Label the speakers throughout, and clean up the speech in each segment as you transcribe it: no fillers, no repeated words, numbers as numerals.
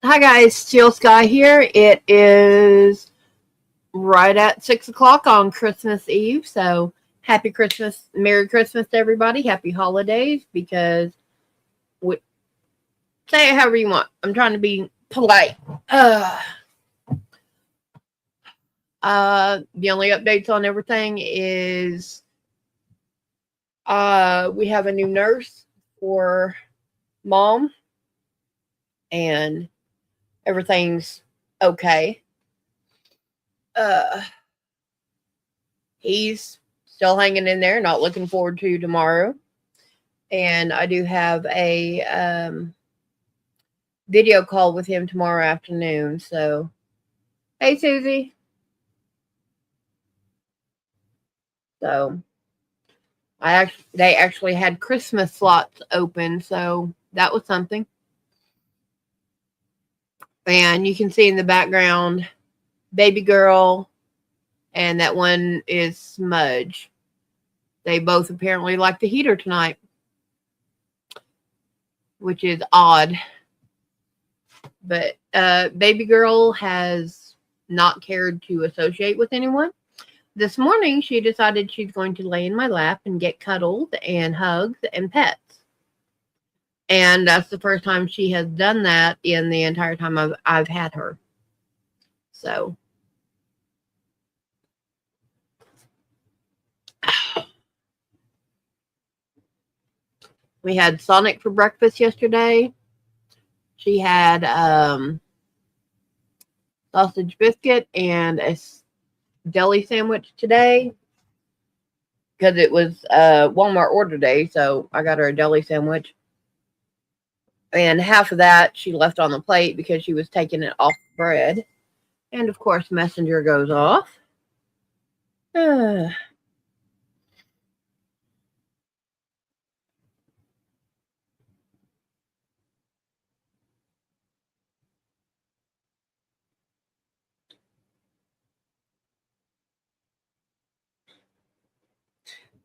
Speaker 1: Hi guys, Steel Sky here. It is right at 6 o'clock on Christmas Eve. So happy Christmas, Merry Christmas to everybody. Happy holidays because we, say it however you want. I'm trying to be polite. The only updates on everything is we have a new nurse for mom and everything's okay. He's still hanging in there, not looking forward to tomorrow. And I do have a video call with him tomorrow afternoon. So, hey, Susie. So, they actually had Christmas slots open, so that was something. And you can see in the background, baby girl, and that one is Smudge. They both apparently like the heater tonight, which is odd. But baby girl has not cared to associate with anyone. This morning, she decided she's going to lay in my lap and get cuddled and hugs and pets. And that's the first time she has done that in the entire time I've had her. So, we had Sonic for breakfast yesterday. She had sausage biscuit and a deli sandwich today because it was Walmart order day, so I got her a deli sandwich. And half of that she left on the plate because she was taking it off the bread. And of course, Messenger goes off.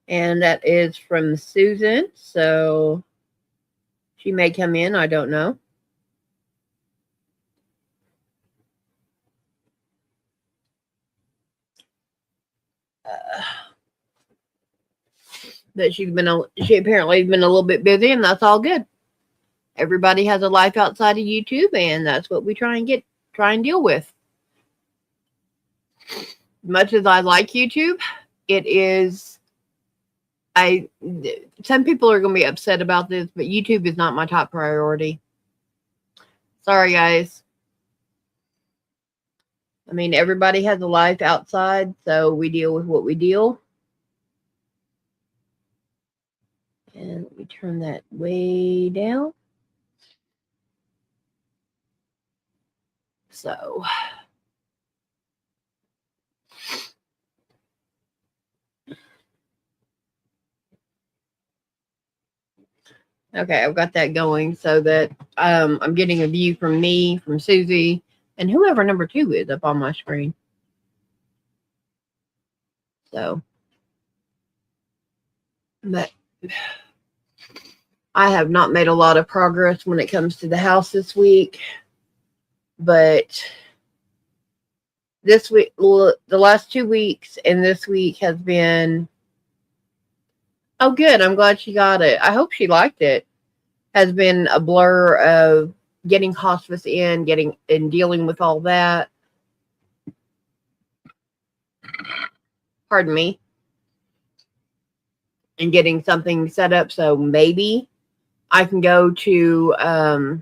Speaker 1: And that is from Susan. So she may come in. I don't know. But she apparently has been a little bit busy, and that's all good. Everybody has a life outside of YouTube, and that's what we try and deal with. Much as I like YouTube, it is some people are going to be upset about this, but YouTube is not my top priority. Sorry, guys. I mean, everybody has a life outside, so we deal with what we deal. And let me turn that way down. So, okay, I've got that going so that I'm getting a view from me, from Susie, and whoever number 2 is up on my screen. So, but I have not made a lot of progress when it comes to the house this week. But this week, the last 2 weeks and this week has been, oh, good. I'm glad she got it. I hope she liked it. Has been a blur of getting hospice in, dealing with all that. Pardon me. And getting something set up so maybe I can go to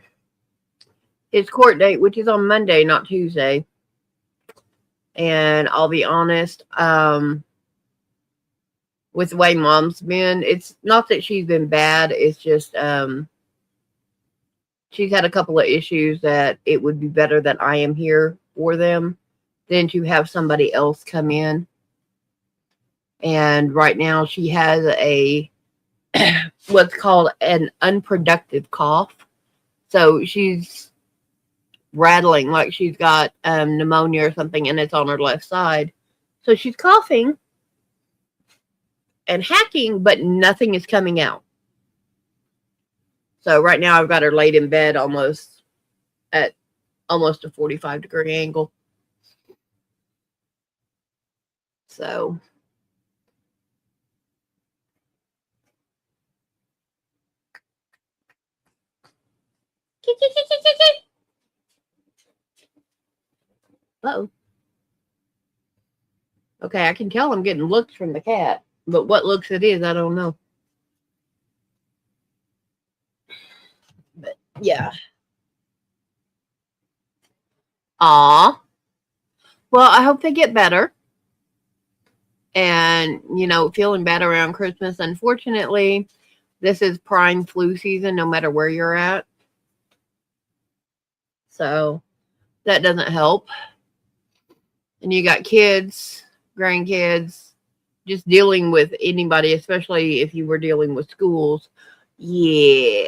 Speaker 1: his court date, which is on Monday, not Tuesday. And I'll be honest, with the way mom's been, it's not that she's been bad. It's just she's had a couple of issues that it would be better that I am here for them than to have somebody else come in. And right now she has a what's called an unproductive cough. So she's rattling like she's got pneumonia or something, and it's on her left side. So she's coughing and hacking, but nothing is coming out. So right now I've got her laid in bed almost at almost a 45-degree angle. So uh-oh. Okay, I can tell I'm getting looks from the cat, but what looks it is, I don't know. But yeah. Aw. Well, I hope they get better. And, feeling better around Christmas. Unfortunately, this is prime flu season, no matter where you're at. So that doesn't help. And you got kids, grandkids, just dealing with anybody, especially if you were dealing with schools. Yeah.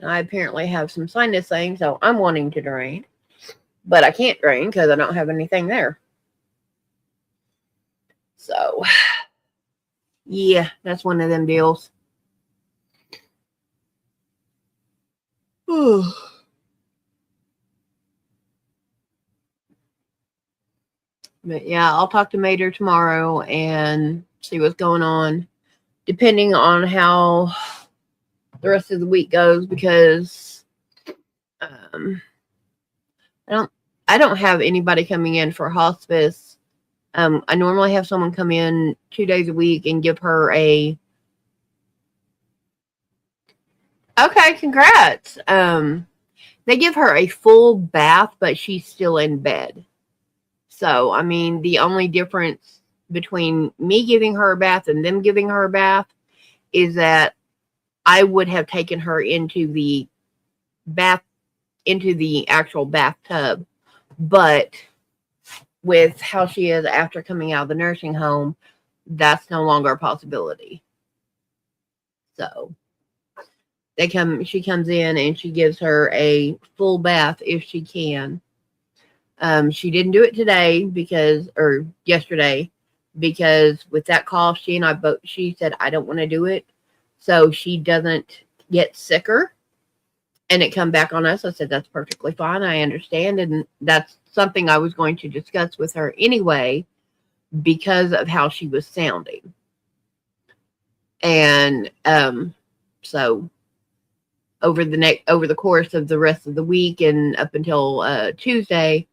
Speaker 1: I apparently have some sinus things, so I'm wanting to drain. But I can't drain because I don't have anything there. So, yeah, that's one of them deals. But yeah, I'll talk to Mater tomorrow and see what's going on, depending on how the rest of the week goes, because I don't have anybody coming in for hospice. I normally have someone come in 2 days a week and give her a. Okay, congrats. They give her a full bath, but she's still in bed. So, I mean, the only difference between me giving her a bath and them giving her a bath is that I would have taken her into the actual bathtub. But with how she is after coming out of the nursing home, that's no longer a possibility. So she comes in and she gives her a full bath if she can. She didn't do it yesterday, because with that cough, she said, I don't want to do it, so she doesn't get sicker and it come back on us. I said, that's perfectly fine. I understand. And that's something I was going to discuss with her anyway, because of how she was sounding. And, so over the course of the rest of the week and up until, Tuesday,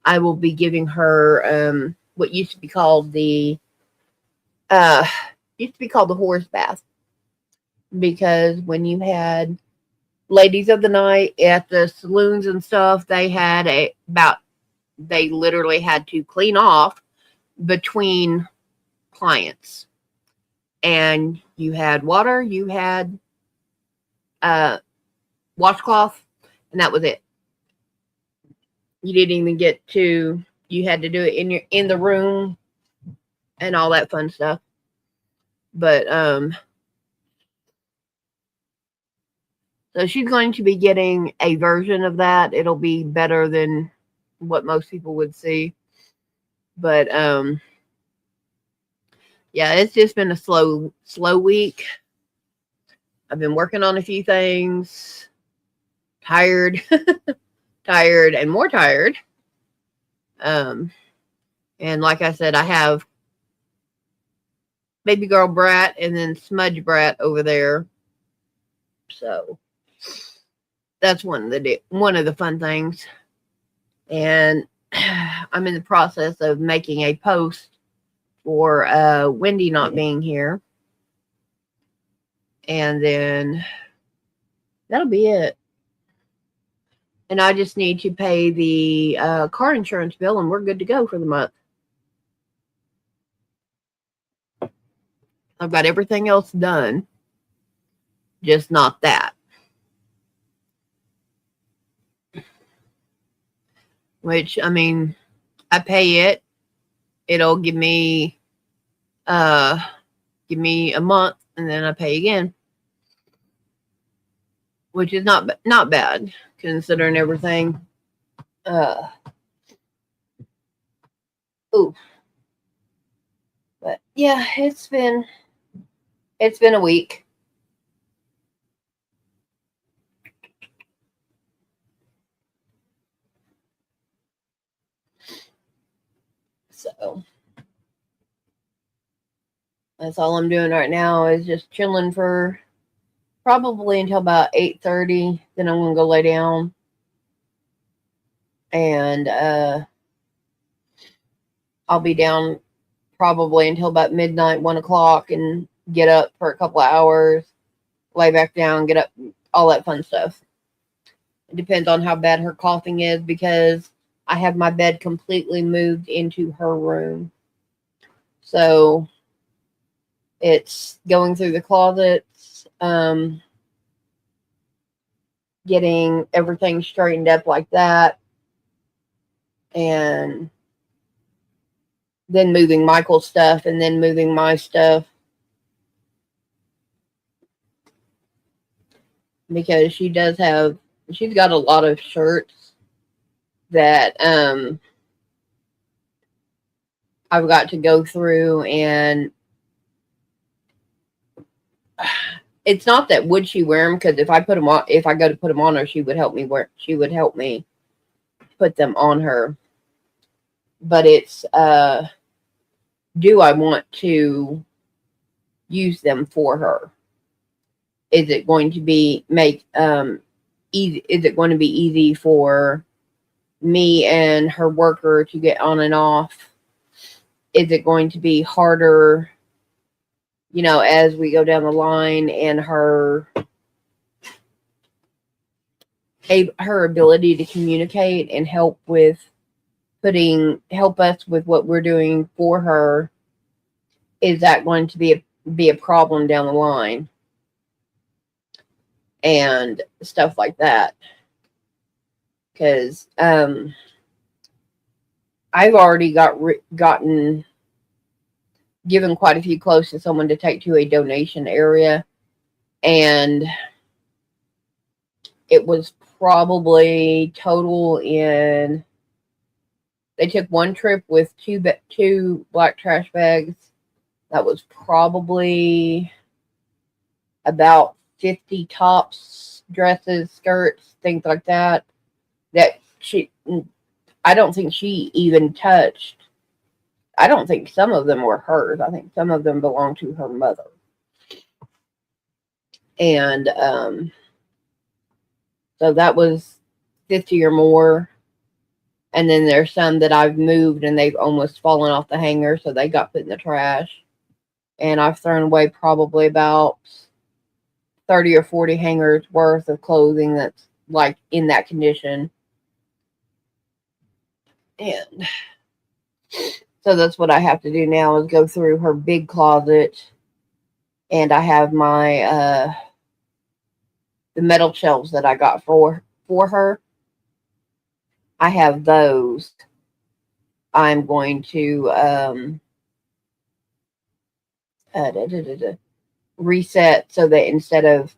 Speaker 1: I will be giving her, what used to be called the horse bath, because when you had ladies of the night at the saloons and stuff, they literally had to clean off between clients, and you had water, you had washcloth, and that was it. You didn't even you had to do it in the room and all that fun stuff. But so she's going to be getting a version of that. It'll be better than what most people would see. But yeah, it's just been a slow week. I've been working on a few things. Tired. Tired and more tired. And like I said, I have baby girl Brat and then Smudge Brat over there. So that's one of the fun things. And I'm in the process of making a post for Wendy not being here. And then that'll be it. And I just need to pay the car insurance bill, and we're good to go for the month. I've got everything else done, just not that. Which, I mean, I pay it. It'll give me a month, and then I pay again, which is not bad considering everything. Ooh, but yeah, it's been a week. So that's all I'm doing right now is just chilling for probably until about 8:30. Then I'm gonna go lay down and I'll be down probably until about midnight, 1 o'clock, and get up for a couple of hours, lay back down, get up, all that fun stuff. It depends on how bad her coughing is because I have my bed completely moved into her room. So it's going through the closets, getting everything straightened up like that, and then moving Michael's stuff and then moving my stuff because she's got a lot of shirts that I've got to go through, and it's not that would she wear them, because if I put them on, if I go to put them on her, she would help me put them on her. But it's do I want to use them for her? Is it going to be easy? Is it going to be easy for me and her worker to get on and off? Is it going to be harder, as we go down the line, and her ability to communicate and help us with what we're doing for her? Is that going to be a problem down the line and stuff like that? Because I've already gotten given quite a few clothes to someone to take to a donation area, and it was probably total in. They took one trip with two black trash bags. That was probably about 50 tops, dresses, skirts, things like that. I don't think she even touched. I don't think some of them were hers. I think some of them belonged to her mother. And so that was 50 or more. And then there's some that I've moved and they've almost fallen off the hanger, so they got put in the trash. And I've thrown away probably about 30 or 40 hangers worth of clothing that's like in that condition. And so that's what I have to do now, is go through her big closet. And I have my the metal shelves that I got for her. I have those. I'm going to reset so that instead of,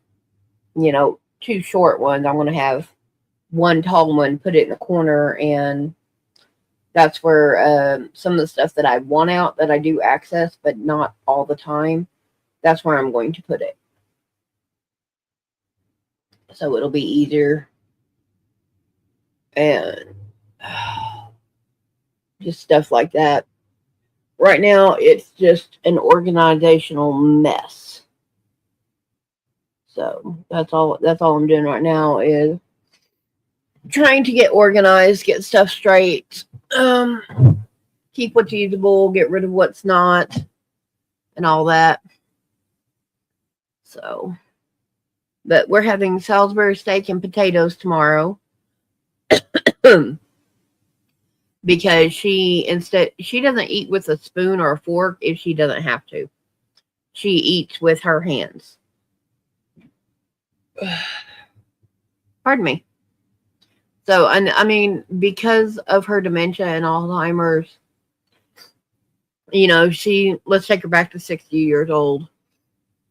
Speaker 1: two short ones, I'm going to have one tall one, put it in the corner, and that's where some of the stuff that I want out, that I do access, but not all the time, that's where I'm going to put it. So it'll be easier. And just stuff like that. Right now, it's just an organizational mess. So that's all I'm doing right now, is trying to get organized, get stuff straight, keep what's usable, get rid of what's not, and all that. So, but we're having Salisbury steak and potatoes tomorrow. Because she doesn't eat with a spoon or a fork if she doesn't have to. She eats with her hands. Pardon me. So, and I mean, because of her dementia and Alzheimer's, let's take her back to 60 years old.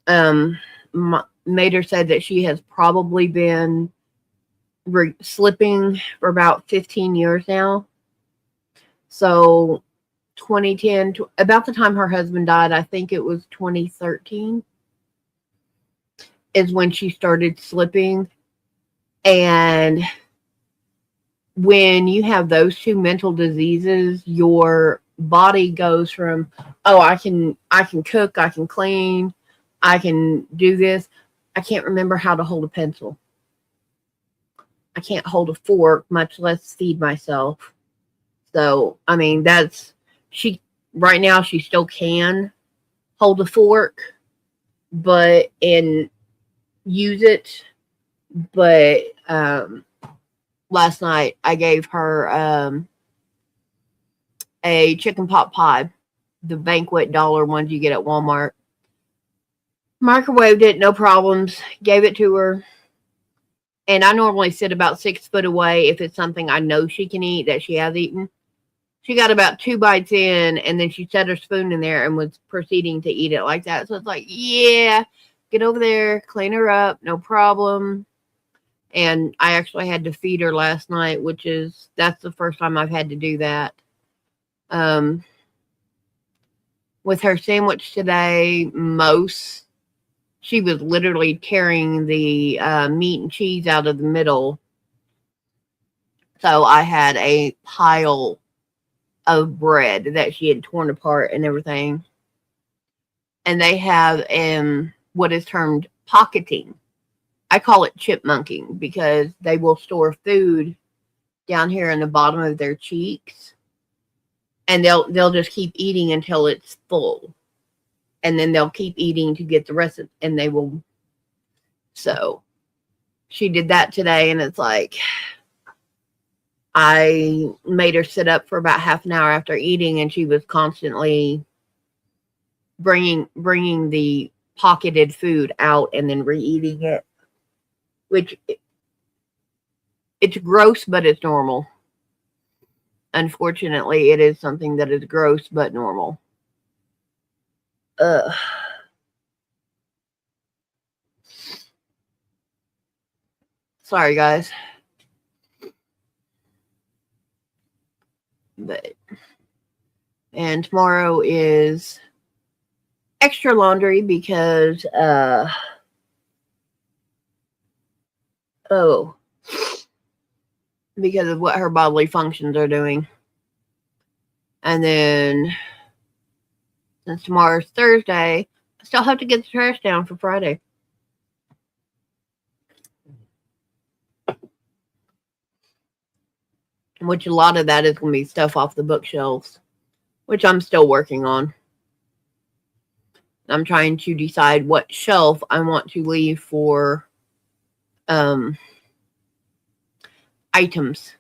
Speaker 1: Mater said that she has probably been slipping for about 15 years now. So 2010, about the time her husband died. I think it was 2013 is when she started slipping. And when you have those two mental diseases, your body goes from, oh, I can cook, I can clean, I can do this. I can't remember how to hold a pencil. I can't hold a fork, much less feed myself. So, I mean, right now she still can hold a fork, and use it. But last night I gave her a chicken pot pie, the banquet dollar ones you get at Walmart. Microwaved it, no problems. Gave it to her. And I normally sit about 6 foot away if it's something I know she can eat that she has eaten. She got about 2 bites in, and then she set her spoon in there and was proceeding to eat it like that. So it's like, yeah, get over there, clean her up, no problem. And I actually had to feed her last night, that's the first time I've had to do that. With her sandwich today, she was literally tearing the meat and cheese out of the middle. So I had a pile of bread that she had torn apart and everything. And they have what is termed pocketing. I call it chipmunking because they will store food down here in the bottom of their cheeks, and they'll just keep eating until it's full, and then they'll keep eating to get the rest of, and they will. So she did that today, and it's like I made her sit up for about half an hour after eating, and she was constantly bringing the pocketed food out and then re-eating it, which it's gross, but it's normal. Unfortunately, it is something that is gross but normal. Sorry, guys. And tomorrow is extra laundry because because of what her bodily functions are doing. And then since tomorrow's Thursday, I still have to get the trash down for Friday. Which a lot of that is going to be stuff off the bookshelves, which I'm still working on. I'm trying to decide what shelf I want to leave for items.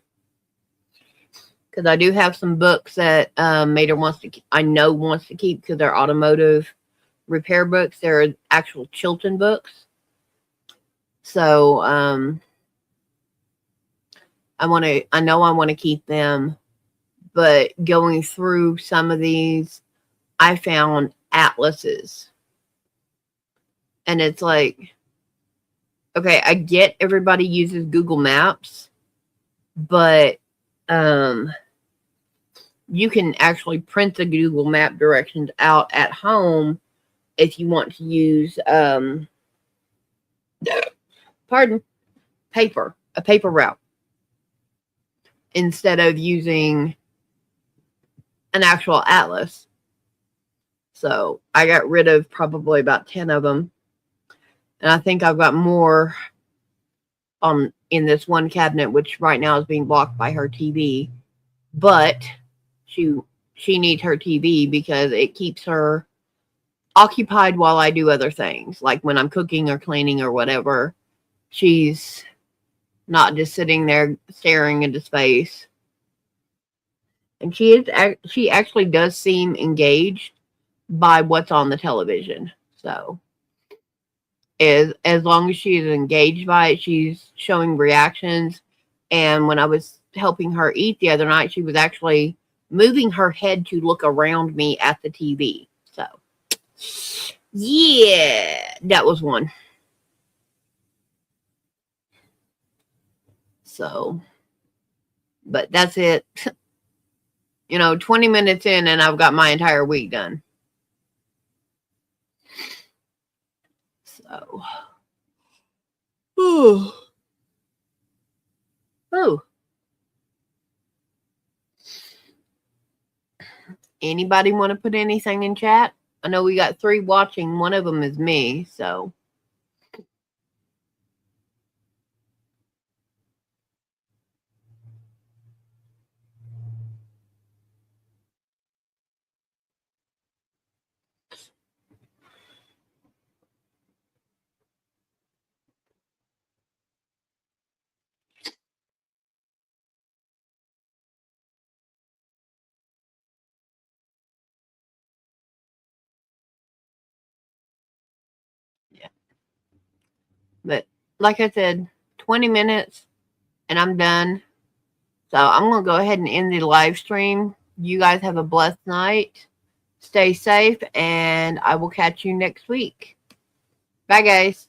Speaker 1: Because I do have some books that Mater wants to keep because they're automotive repair books. They're actual Chilton books. So I know I want to keep them, but going through some of these, I found atlases. And it's like, okay, I get everybody uses Google Maps, but you can actually print the Google Map directions out at home if you want to use a paper route instead of using an actual atlas. So I got rid of probably about 10 of them. And I think I've got more in this one cabinet, which right now is being blocked by her TV. But she needs her TV because it keeps her occupied while I do other things. Like when I'm cooking or cleaning or whatever, she's not just sitting there staring into space. And she actually does seem engaged by what's on the television. So as long as she is engaged by it, she's showing reactions. And when I was helping her eat the other night, she was actually moving her head to look around me at the TV. So yeah, that was one. So, but that's it. 20 minutes in and I've got my entire week done. So. Ooh. Anybody want to put anything in chat? I know we got 3 watching. One of them is me, so. Yeah. But like I said, 20 minutes and I'm done. So I'm going to go ahead and end the live stream. You guys have a blessed night. Stay safe, and I will catch you next week. Bye, guys.